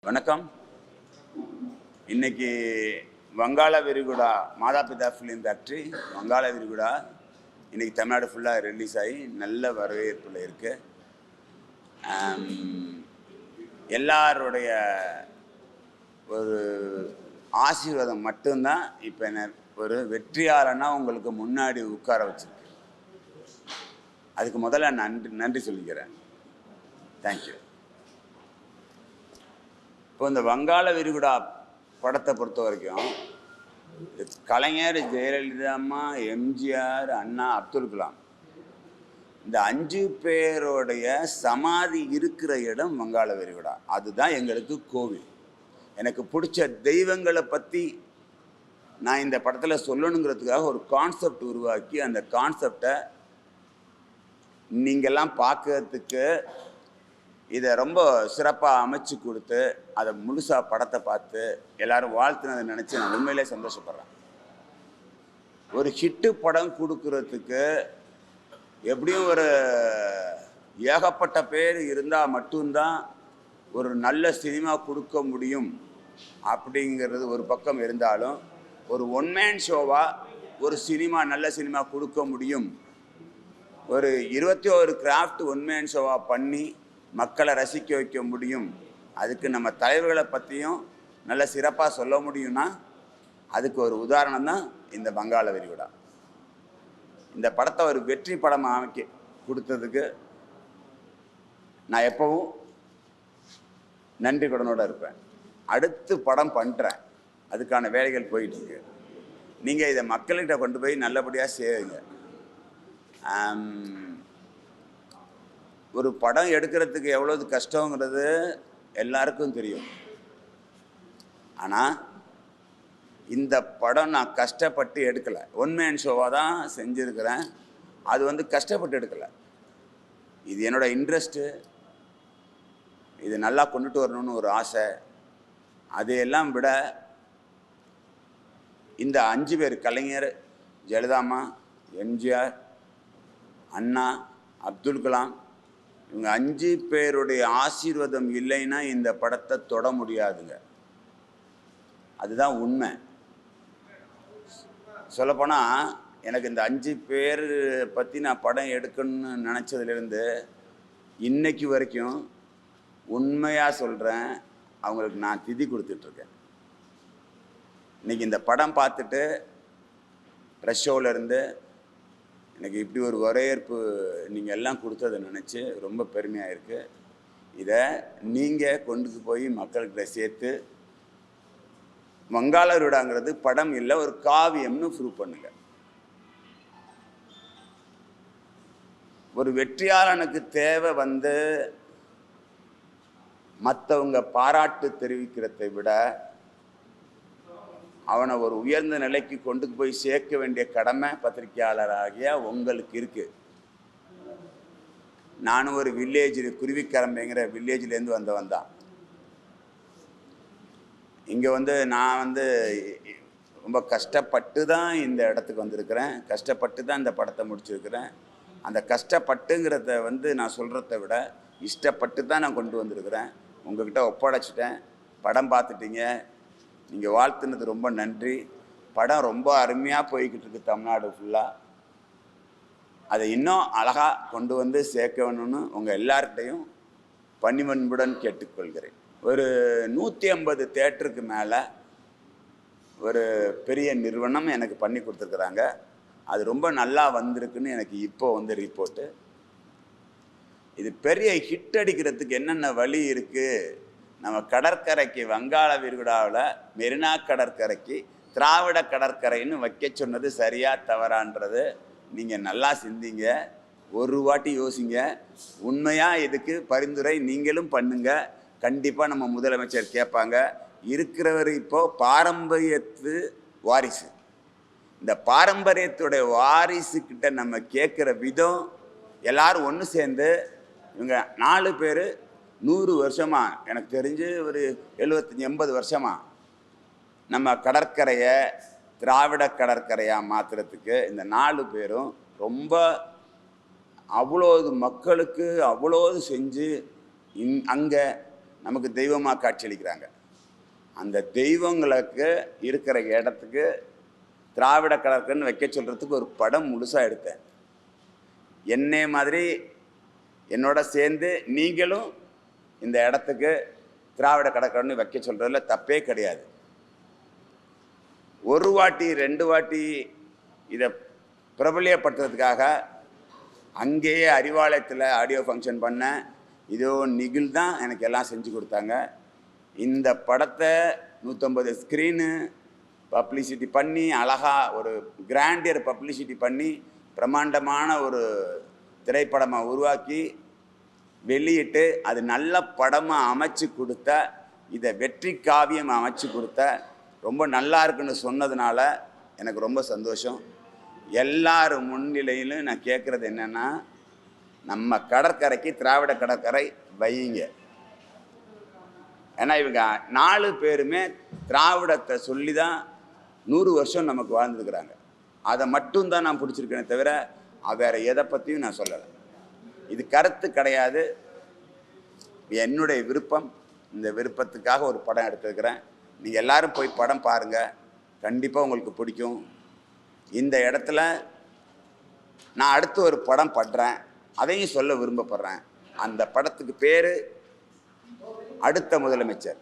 வணக்கம். இன்னைக்கு வங்காள விரிகுடா மாதாபிதா ஃபிலிம் ஃபேக்ட்ரி வங்காள விரிகுடா இன்னைக்கு தமிழ்நாடு ஃபுல்லாக ரிலீஸ் ஆகி நல்ல வரவேற்பில் இருக்கு. எல்லாருடைய ஒரு ஆசீர்வாதம் மட்டும்தான் இப்போ என்ன ஒரு வெற்றியாளனா உங்களுக்கு முன்னாடி உட்கார வச்சிருக்கு. அதுக்கு முதல்ல நன்றி சொல்லிக்கிறேன். தேங்க்யூ. இப்போ இந்த வங்காள விரிகுடா படத்தை பொறுத்த வரைக்கும் கலைஞர், ஜெயலலிதா அம்மா, எம்ஜிஆர், அண்ணா, அப்துல் கலாம் இந்த 5 பேருடைய சமாதி இருக்கிற இடம் வங்காள விரிகுடா. அதுதான் எங்களுக்கு கோவில். எனக்கு பிடிச்ச தெய்வங்களை பற்றி நான் இந்த படத்தில் சொல்லணுங்கிறதுக்காக ஒரு கான்செப்ட் உருவாக்கி அந்த கான்செப்டை நீங்கள்லாம் பார்க்கறதுக்கு இதை ரொம்ப சிறப்பாக அமைச்சு கொடுத்து அதை முழுசாக படத்தை பார்த்து எல்லாரும் வாழ்த்துனதை நினச்சி நான் உண்மையிலே சந்தோஷப்படுறேன். ஒரு ஹிட்டு படம் கொடுக்கறதுக்கு எப்படியும் ஒரு ஏகப்பட்ட பேர் இருந்தால் மட்டும்தான் ஒரு நல்ல சினிமா கொடுக்க முடியும் அப்படிங்கிறது ஒரு பக்கம் இருந்தாலும், ஒரு ஒன் மேன் ஷோவாக ஒரு சினிமா நல்ல சினிமா கொடுக்க முடியும். ஒரு 21 கிராஃப்ட் ஒன் மேன் ஷோவாக பண்ணி மக்களை ரசிக்க வைக்க முடியும். அதுக்கு நம்ம தலைவர்களை பற்றியும் நல்ல சிறப்பாக சொல்ல முடியும்னா அதுக்கு ஒரு உதாரணம் தான் இந்த வங்காள விரிகுடா. இந்த படத்தை ஒரு வெற்றி படமாக அமைக்க கொடுத்ததுக்கு நான் எப்பவும் நன்றி கடனோடு இருப்பேன். அடுத்து படம் பண்ணுறேன், அதுக்கான வேலைகள் போயிட்டுருக்கு. நீங்கள் இதை மக்கள்கிட்ட கொண்டு போய் நல்லபடியாக சேருங்க. ஒரு படம் எடுக்கிறதுக்கு எவ்வளவு கஷ்டங்கிறது எல்லாருக்கும் தெரியும். ஆனால் இந்த படம் நான் கஷ்டப்பட்டு எடுக்கலை, ஒன் மேன் ஷோவாக தான் செஞ்சுருக்கிறேன். அது கஷ்டப்பட்டு எடுக்கலை, இது என்னோடய இன்ட்ரெஸ்ட்டு. இது நல்லா கொண்டுட்டு வரணும்னு ஒரு ஆசை. அதையெல்லாம் விட இந்த 5 பேர் கலைஞர், ஜெயலலிதா அம்மா, எம்ஜிஆர், அண்ணா, அப்துல் கலாம் இவங்க 5 பேருடைய ஆசீர்வாதம் இல்லைன்னா இந்த படத்தை தொட முடியாதுங்க. அதுதான் உண்மை. சொல்லப்போனால் எனக்கு இந்த 5 பேர் பற்றி நான் படம் எடுக்கணும்னு நினச்சதுலேருந்து இன்னைக்கு வரைக்கும் உண்மையாக சொல்கிறேன், அவங்களுக்கு நான் திதி கொடுத்துட்ருக்கேன். இன்றைக்கி இந்த படம் பார்த்துட்டு ப்ரெஷ் ஷோவிலேருந்து எனக்கு இப்படி ஒரு வரவேற்பு நீங்கள் எல்லாம் கொடுத்ததை நினச்சி ரொம்ப பெருமையாக இருக்குது. இதை நீங்கள் கொண்டு போய் மக்கள்கிட்ட சேர்த்து வங்காள விரிகுடாங்கிறது படம் இல்லை, ஒரு காவியம்னு ப்ரூவ் பண்ணுங்க. ஒரு வெற்றியாளனுக்கு தேவை மற்றவங்க பாராட்டு தெரிவிக்கிறதை விட அவனை ஒரு உயர்ந்த நிலைக்கு கொண்டு போய் சேர்க்க வேண்டிய கடமை பத்திரிகையாளராகிய உங்களுக்கு இருக்குது. நானும் ஒரு வில்லேஜ், குருவிக்கரம்பைங்கிற வில்லேஜ்லேருந்து வந்தவன் தான். இங்கே நான் ரொம்ப கஷ்டப்பட்டு தான் இந்த இடத்துக்கு வந்திருக்கிறேன். கஷ்டப்பட்டு தான் இந்த படத்தை முடிச்சிருக்கிறேன். அந்த கஷ்டப்பட்டுங்கிறத நான் சொல்கிறத விட இஷ்டப்பட்டு தான் நான் கொண்டு வந்திருக்கிறேன். உங்கள்கிட்ட ஒப்படைச்சிட்டேன். படம் பார்த்துட்டீங்க, நீங்கள் வாழ்த்துனது ரொம்ப நன்றி. படம் ரொம்ப அருமையாக போய்கிட்டு இருக்கு தமிழ்நாடு ஃபுல்லாக. அதை இன்னும் அழகாக கொண்டு சேர்க்க வேணும்னு உங்கள் எல்லார்கிட்டையும் பணிவன்புடன் கேட்டுக்கொள்கிறேன். ஒரு 150 தேட்டருக்கு மேலே ஒரு பெரிய நிறுவனம் எனக்கு பண்ணி கொடுத்துருக்குறாங்க. அது ரொம்ப நல்லா வந்திருக்குன்னு எனக்கு இப்போ ரிப்போர்ட்டு. இது பெரிய ஹிட் அடிக்கிறதுக்கு என்னென்ன வழி இருக்குது? நம்ம கடற்கரைக்கு வங்காள விரிகுடாவில் மெரினா கடற்கரைக்கு திராவிட கடற்கரைன்னு வைக்க சொன்னது சரியா தவறான்றது நீங்கள் நல்லா சிந்திங்க, ஒரு வாட்டி யோசிங்க. உண்மையாக இதுக்கு பரிந்துரை நீங்களும் பண்ணுங்க. கண்டிப்பாக நம்ம முதலமைச்சர் கேட்பாங்க. இருக்கிறவர் இப்போது பாரம்பரியத்து வாரிசு. இந்த பாரம்பரியத்துடைய வாரிசுக்கிட்ட நம்ம கேட்குற விதம், எல்லாரும் ஒன்று சேர்ந்து இவங்க 4 பேர் 100 வருஷமாக, எனக்கு தெரிஞ்சு ஒரு 75-80 வருஷமாக நம்ம கடற்கரையை திராவிட கடற்கரையாக மாற்றுறதுக்கு இந்த 4 பேரும் ரொம்ப அவ்வளோது மக்களுக்கு அவ்வளோது செஞ்சு அங்கே நமக்கு தெய்வமாக காட்சியளிக்கிறாங்க. அந்த தெய்வங்களுக்கு இருக்கிற இடத்துக்கு திராவிட கழகம்னு வைக்க சொல்கிறதுக்கு ஒரு படம் முழுசாக எடுத்தேன். என்னை மாதிரி என்னோட சேர்ந்து நீங்களும் இந்த இடத்துக்கு திராவிட கழகம்னு வைக்க சொல்கிறதுல தப்பே கிடையாது. ஒரு வாட்டி 2 வாட்டி இதை பிரபலியப்படுத்துறதுக்காக அங்கேயே அறிவாலயத்தில் ஆடியோ ஃபங்க்ஷன் பண்ணேன். இதோ நிகில் தான் எனக்கு எல்லாம் செஞ்சு கொடுத்தாங்க. இந்த படத்தை 150 ஸ்க்ரீனு பப்ளிசிட்டி பண்ணி, அழகாக ஒரு கிராண்டியர் பப்ளிசிட்டி பண்ணி, பிரம்மாண்டமான ஒரு திரைப்படமாக உருவாக்கி வெளியிட்டு, அது நல்ல படமாக அமைச்சு கொடுத்த, இதை வெற்றி காவியம் அமைச்சு கொடுத்த, ரொம்ப நல்லா இருக்குன்னு சொன்னதுனால எனக்கு ரொம்ப சந்தோஷம். எல்லார் முன்னிலையிலும் நான் கேட்குறது என்னென்னா, நம்ம கடற்கரைக்கு திராவிட கடற்கரை வையுங்க. ஏன்னா இவங்க 4 பேருமே திராவிடத்தை சொல்லி தான் 100 வருஷம் நமக்கு வாழ்ந்துருக்குறாங்க. அதை மட்டும்தான் நான் பிடிச்சிருக்கேனே தவிர வேறு எதை பற்றியும் நான் சொல்லலை. இது கருத்து கிடையாது, என்னுடைய விருப்பம். இந்த விருப்பத்துக்காக ஒரு படம் எடுத்துருக்கிறேன். நீங்கள் எல்லோரும் போய் படம் பாருங்கள், கண்டிப்பாக உங்களுக்கு பிடிக்கும். இந்த இடத்துல நான் அடுத்து ஒரு படம் பண்ணுறேன், அதையும் சொல்ல விரும்பப்படுறேன். அந்த படத்துக்கு பேர் அடுத்த முதலமைச்சர்.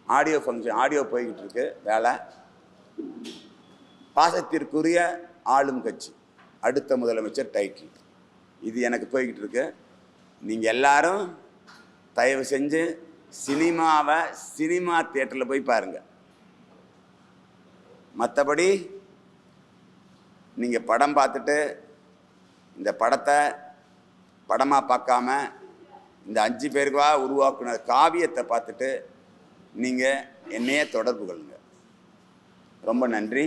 ஆடியோ ஃபங்க்ஷன், ஆடியோ போய்கிட்டு இருக்கு வேலை. பாசத்திற்குரிய ஆளும் கட்சி, அடுத்த முதலமைச்சர் டைட்டில். இது எனக்கு போய்கிட்டு இருக்கு. நீங்கள் எல்லாரும் தயவு செஞ்சு சினிமாவை சினிமா தியேட்டரில் போய் பாருங்கள். மற்றபடி நீங்கள் படம் பார்த்துட்டு இந்த படத்தை படமாக பார்க்காம இந்த 5 பேருக்கா உருவாக்குன காவியத்தை பார்த்துட்டு நீங்கள் என்னையே தொடர்பு கொள்ளுங்க. ரொம்ப நன்றி.